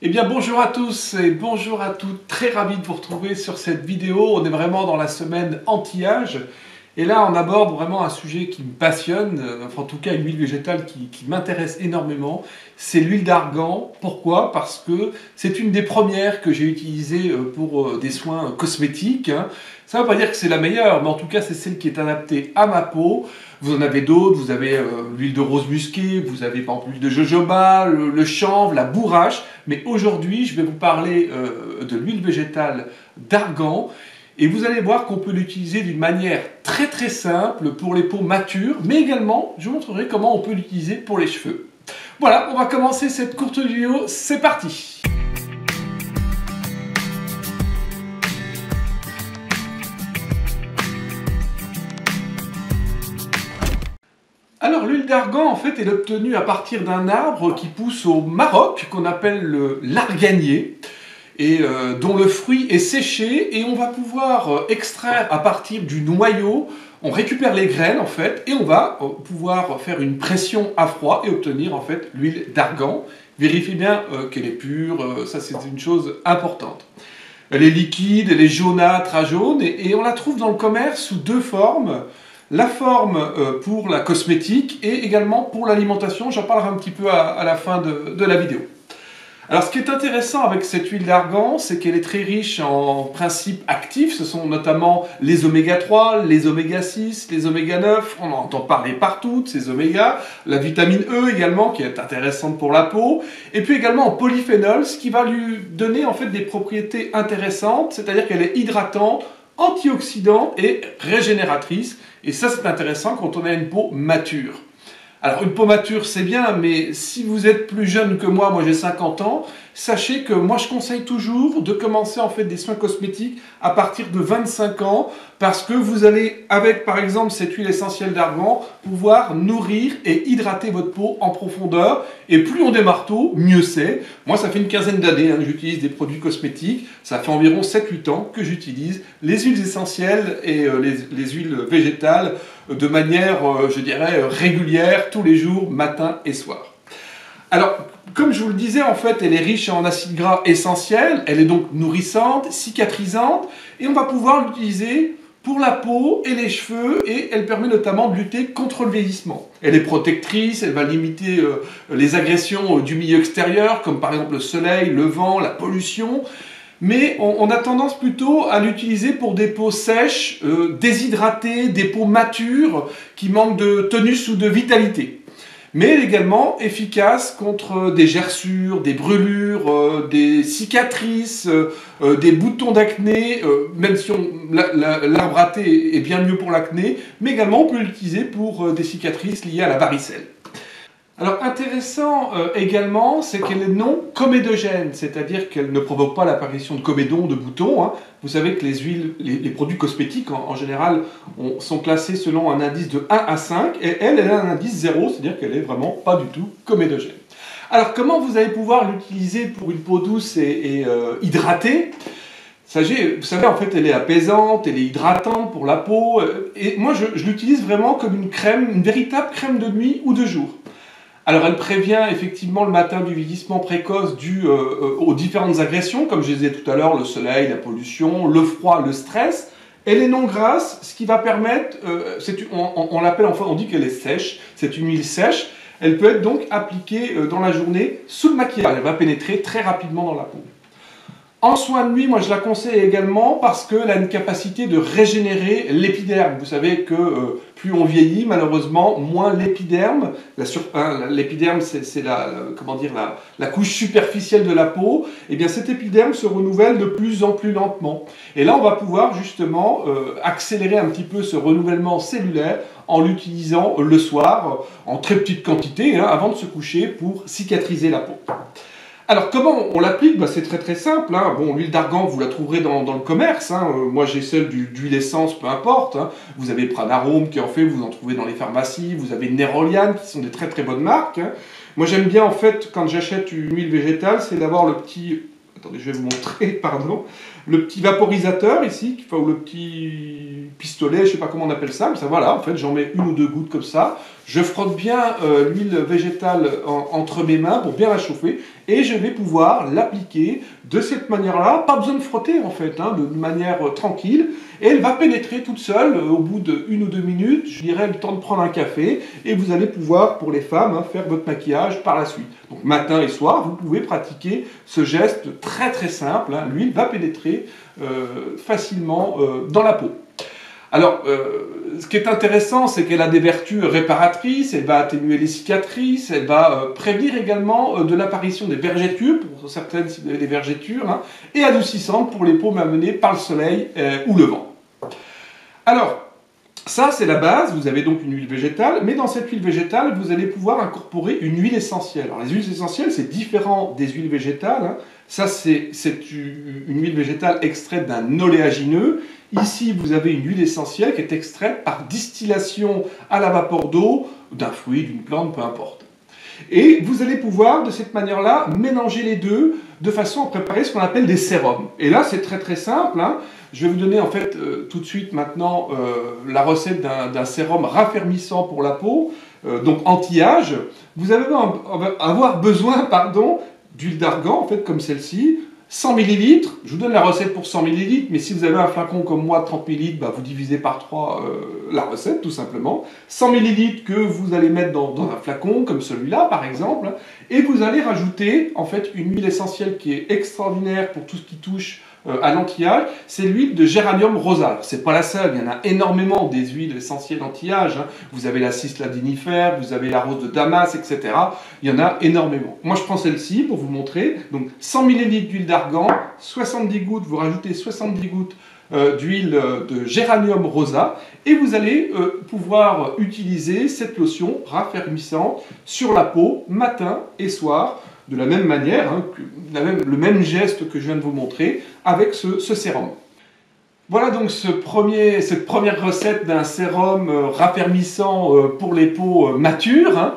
Eh bien bonjour à tous et bonjour à toutes, très ravi de vous retrouver sur cette vidéo. On est vraiment dans la semaine anti-âge et là on aborde vraiment un sujet qui me passionne, enfin en tout cas une huile végétale qui m'intéresse énormément, c'est l'huile d'argan. Pourquoi? Parce que c'est une des premières que j'ai utilisées pour des soins cosmétiques. Ça ne veut pas dire que c'est la meilleure, mais en tout cas c'est celle qui est adaptée à ma peau. Vous en avez d'autres, vous avez l'huile de rose musquée, vous avez par exemple l'huile de jojoba, le chanvre, la bourrache. Mais aujourd'hui, je vais vous parler de l'huile végétale d'argan. Et vous allez voir qu'on peut l'utiliser d'une manière très très simple pour les peaux matures, mais également, je vous montrerai comment on peut l'utiliser pour les cheveux. Voilà, on va commencer cette courte vidéo, c'est parti! Alors l'huile d'argan en fait elle est obtenue à partir d'un arbre qui pousse au Maroc qu'on appelle l'arganier et dont le fruit est séché et on va pouvoir extraire à partir du noyau, on récupère les graines en fait et on va pouvoir faire une pression à froid et obtenir en fait l'huile d'argan. Vérifiez bien qu'elle est pure, ça c'est une chose importante. Elle est liquide, elle est jaunâtre à jaune et on la trouve dans le commerce sous deux formes. La forme pour la cosmétique et également pour l'alimentation, j'en parlerai un petit peu à la fin de la vidéo. Alors ce qui est intéressant avec cette huile d'argan, c'est qu'elle est très riche en principes actifs, ce sont notamment les oméga 3, les oméga 6, les oméga 9, on en entend parler partout de ces oméga, la vitamine E également qui est intéressante pour la peau, et puis également en polyphénol, ce qui va lui donner en fait des propriétés intéressantes, c'est-à-dire qu'elle est hydratante, antioxydante et régénératrice. Et ça, c'est intéressant quand on a une peau mature. Alors, une peau mature, c'est bien, mais si vous êtes plus jeune que moi j'ai 50 ans, sachez que moi, je conseille toujours de commencer en fait des soins cosmétiques à partir de 25 ans, parce que vous allez, avec par exemple cette huile essentielle d'argan, pouvoir nourrir et hydrater votre peau en profondeur. Et plus on démarre tôt, mieux c'est. Moi, ça fait une quinzaine d'années que j'utilise des produits cosmétiques. Ça fait environ 7-8 ans que j'utilise les huiles essentielles et les huiles végétales de manière, je dirais, régulière, tous les jours, matin et soir. Alors, comme je vous le disais, en fait, elle est riche en acides gras essentiels, elle est donc nourrissante, cicatrisante, et on va pouvoir l'utiliser pour la peau et les cheveux, et elle permet notamment de lutter contre le vieillissement. Elle est protectrice, elle va limiter les agressions du milieu extérieur, comme par exemple le soleil, le vent, la pollution, mais on a tendance plutôt à l'utiliser pour des peaux sèches, déshydratées, des peaux matures, qui manquent de tonus ou de vitalité. Mais elle est également efficace contre des gerçures, des brûlures, des cicatrices, des boutons d'acné, même si l'arbre à thé est bien mieux pour l'acné, mais également on peut l'utiliser pour des cicatrices liées à la varicelle. Alors intéressant également, c'est qu'elle est non comédogène, c'est-à-dire qu'elle ne provoque pas l'apparition de comédons, de boutons. Vous savez que les huiles, les produits cosmétiques en général sont classés selon un indice de 1 à 5, et elle a un indice 0, c'est-à-dire qu'elle est vraiment pas du tout comédogène. Alors comment vous allez pouvoir l'utiliser pour une peau douce et hydratée? Vous savez, en fait, elle est apaisante, elle est hydratante pour la peau, et moi je l'utilise vraiment comme une crème, une véritable crème de nuit ou de jour. Alors elle prévient effectivement le matin du vieillissement précoce dû aux différentes agressions, comme je disais tout à l'heure, le soleil, la pollution, le froid, le stress. Elle est non grasse, ce qui va permettre, on l'appelle, enfin on dit qu'elle est sèche, c'est une huile sèche. Elle peut être donc appliquée dans la journée sous le maquillage, elle va pénétrer très rapidement dans la peau. En soin de nuit, moi je la conseille également parce qu'elle a une capacité de régénérer l'épiderme. Vous savez que plus on vieillit, malheureusement, moins l'épiderme, l'épiderme c'est la couche superficielle de la peau, et bien cet épiderme se renouvelle de plus en plus lentement. Et là on va pouvoir justement accélérer un petit peu ce renouvellement cellulaire en l'utilisant le soir en très petite quantité avant de se coucher pour cicatriser la peau. Alors comment on l'applique? C'est très très simple. Bon, l'huile d'argan, vous la trouverez dans le commerce. Moi j'ai celle d'huile essence, peu importe. Vous avez Pranarome qui en fait, vous en trouvez dans les pharmacies. Vous avez Nerolian qui sont des très très bonnes marques. Moi j'aime bien en fait, quand j'achète une huile végétale, c'est d'avoir le petit... Attendez, je vais vous montrer, pardon. Le petit vaporisateur ici, ou le petit pistolet, je ne sais pas comment on appelle ça, mais ça voilà, en fait j'en mets une ou deux gouttes comme ça. Je frotte bien l'huile végétale entre mes mains pour bien la chauffer. et je vais pouvoir l'appliquer de cette manière-là, pas besoin de frotter en fait, hein, de manière tranquille, et elle va pénétrer toute seule au bout de 1 ou 2 minutes, je dirais le temps de prendre un café, et vous allez pouvoir, pour les femmes, hein, faire votre maquillage par la suite. Donc matin et soir, vous pouvez pratiquer ce geste très très simple, hein. L'huile va pénétrer facilement dans la peau. Alors, ce qui est intéressant, c'est qu'elle a des vertus réparatrices, elle va atténuer les cicatrices, elle va prévenir également de l'apparition des vergetures, pour certaines si vous avez des vergetures, hein, et adoucissante pour les peaux malmenées par le soleil ou le vent. Alors, ça c'est la base, vous avez donc une huile végétale, mais dans cette huile végétale, vous allez pouvoir incorporer une huile essentielle. Alors les huiles essentielles, c'est différent des huiles végétales, hein. Ça c'est une huile végétale extraite d'un oléagineux. Ici, vous avez une huile essentielle qui est extraite par distillation à la vapeur d'eau d'un fruit, d'une plante, peu importe. Et vous allez pouvoir, de cette manière-là, mélanger les deux de façon à préparer ce qu'on appelle des sérums. Et là, c'est très très simple, hein. Je vais vous donner en fait tout de suite maintenant la recette d'un sérum raffermissant pour la peau, donc anti-âge. Vous allez avoir besoin d'huile d'argan, en fait, comme celle-ci. 100 ml, je vous donne la recette pour 100 ml, mais si vous avez un flacon comme moi de 30 ml, bah vous divisez par 3 la recette, tout simplement. 100 ml que vous allez mettre dans un flacon, comme celui-là, par exemple, et vous allez rajouter, en fait, une huile essentielle qui est extraordinaire pour tout ce qui touche à l'anti-âge, c'est l'huile de géranium rosa. C'est pas la seule, il y en a énormément des huiles essentielles anti-âge, hein. Vous avez la cisladinifère, vous avez la rose de Damas, etc. Il y en a énormément. Moi, je prends celle-ci pour vous montrer. Donc, 100 ml d'huile d'argan, 70 gouttes, vous rajoutez 70 gouttes d'huile de géranium rosa, et vous allez pouvoir utiliser cette lotion raffermissante sur la peau, matin et soir, de la même manière, hein, le même geste que je viens de vous montrer, avec ce sérum. Voilà donc cette première recette d'un sérum raffermissant pour les peaux matures, hein.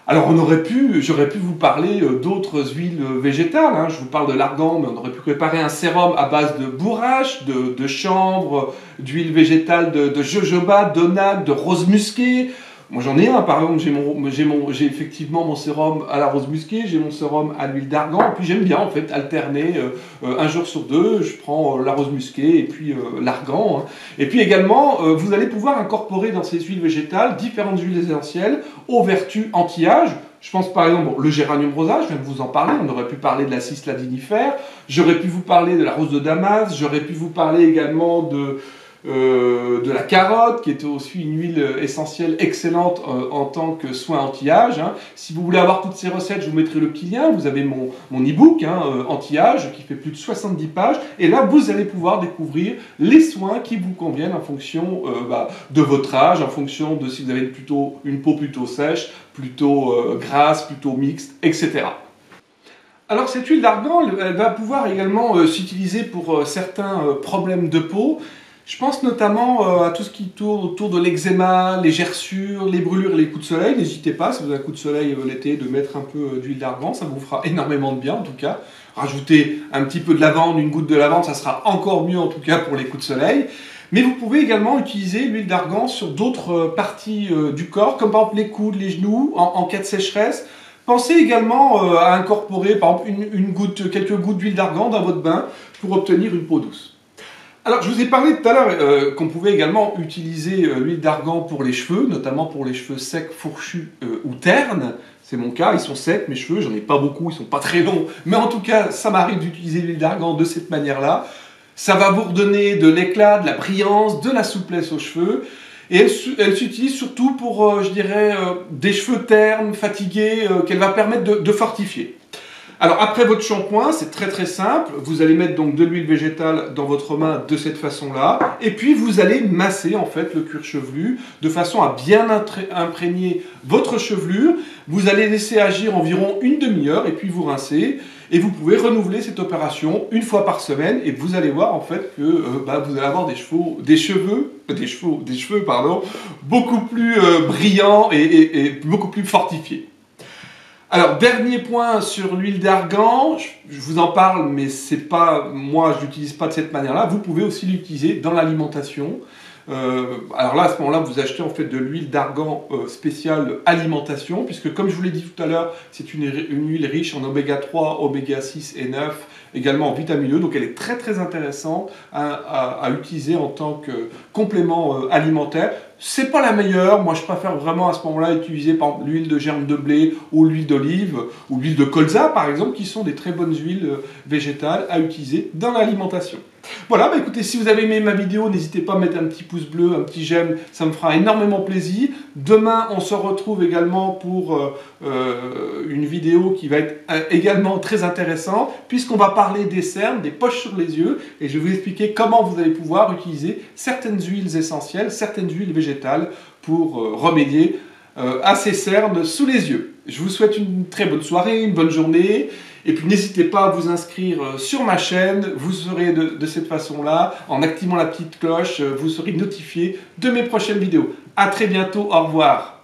Alors j'aurais pu vous parler d'autres huiles végétales, hein. Je vous parle de l'argan, mais on aurait pu préparer un sérum à base de bourrache, de chanvre, d'huile végétale de jojoba, d'onac, de rose musquée. Moi j'en ai un, par exemple, j'ai effectivement mon sérum à la rose musquée, j'ai mon sérum à l'huile d'argan, et puis j'aime bien en fait alterner un jour sur deux, je prends la rose musquée et puis l'argan, hein. Et puis également, vous allez pouvoir incorporer dans ces huiles végétales différentes huiles essentielles aux vertus anti-âge. Je pense par exemple, le géranium rosa, je viens de vous en parler, on aurait pu parler de la cisladinifère, j'aurais pu vous parler de la rose de Damas, j'aurais pu vous parler également de la carotte, qui est aussi une huile essentielle excellente en tant que soin anti-âge, hein. Si vous voulez avoir toutes ces recettes, je vous mettrai le petit lien. Vous avez mon e-book, hein, anti-âge, qui fait plus de 70 pages. Et là, vous allez pouvoir découvrir les soins qui vous conviennent en fonction de votre âge, en fonction de si vous avez une peau plutôt sèche, plutôt grasse, plutôt mixte, etc. Alors cette huile d'argan, elle va pouvoir également s'utiliser pour certains problèmes de peau. Je pense notamment à tout ce qui tourne autour de l'eczéma, les gerçures, les brûlures et les coups de soleil. N'hésitez pas, si vous avez un coup de soleil l'été, de mettre un peu d'huile d'argan, ça vous fera énormément de bien en tout cas. Rajoutez un petit peu de lavande, une goutte de lavande, ça sera encore mieux en tout cas pour les coups de soleil. Mais vous pouvez également utiliser l'huile d'argan sur d'autres parties du corps, comme par exemple les coudes, les genoux, en cas de sécheresse. Pensez également à incorporer par exemple quelques gouttes d'huile d'argan dans votre bain pour obtenir une peau douce. Alors, je vous ai parlé tout à l'heure qu'on pouvait également utiliser l'huile d'argan pour les cheveux, notamment pour les cheveux secs, fourchus ou ternes. C'est mon cas, ils sont secs, mes cheveux, j'en ai pas beaucoup, ils sont pas très longs. Mais en tout cas, ça m'arrive d'utiliser l'huile d'argan de cette manière-là. Ça va vous redonner de l'éclat, de la brillance, de la souplesse aux cheveux. Et elle s'utilise surtout pour, je dirais, des cheveux ternes, fatigués, qu'elle va permettre de fortifier. Alors après votre shampoing, c'est très très simple, vous allez mettre donc de l'huile végétale dans votre main de cette façon-là, et puis vous allez masser en fait le cuir chevelu de façon à bien imprégner votre chevelure. Vous allez laisser agir environ une demi-heure et puis vous rincez, et vous pouvez renouveler cette opération une fois par semaine, et vous allez voir en fait que vous allez avoir des cheveux beaucoup plus brillants et beaucoup plus fortifiés. Alors, dernier point sur l'huile d'argan, je vous en parle, mais c'est pas, moi je l'utilise pas de cette manière-là. Vous pouvez aussi l'utiliser dans l'alimentation. Alors là, à ce moment-là, vous achetez en fait de l'huile d'argan spéciale alimentation, puisque comme je vous l'ai dit tout à l'heure, c'est une huile riche en oméga 3, oméga 6 et 9, également en vitamine E, donc elle est très très intéressante à utiliser en tant que complément alimentaire. C'est pas la meilleure, moi je préfère vraiment à ce moment-là utiliser par exemple l'huile de germe de blé ou l'huile d'olive ou l'huile de colza par exemple, qui sont des très bonnes huiles végétales à utiliser dans l'alimentation. Voilà, bah écoutez, si vous avez aimé ma vidéo, n'hésitez pas à mettre un petit pouce bleu, un petit j'aime, ça me fera énormément plaisir. Demain, on se retrouve également pour une vidéo qui va être également très intéressante, puisqu'on va parler des cernes, des poches sur les yeux, et je vais vous expliquer comment vous allez pouvoir utiliser certaines huiles essentielles, certaines huiles végétales pour remédier à ces cernes sous les yeux. Je vous souhaite une très bonne soirée, une bonne journée. Et puis n'hésitez pas à vous inscrire sur ma chaîne, vous serez de cette façon-là, en activant la petite cloche, vous serez notifié de mes prochaines vidéos. A très bientôt, au revoir.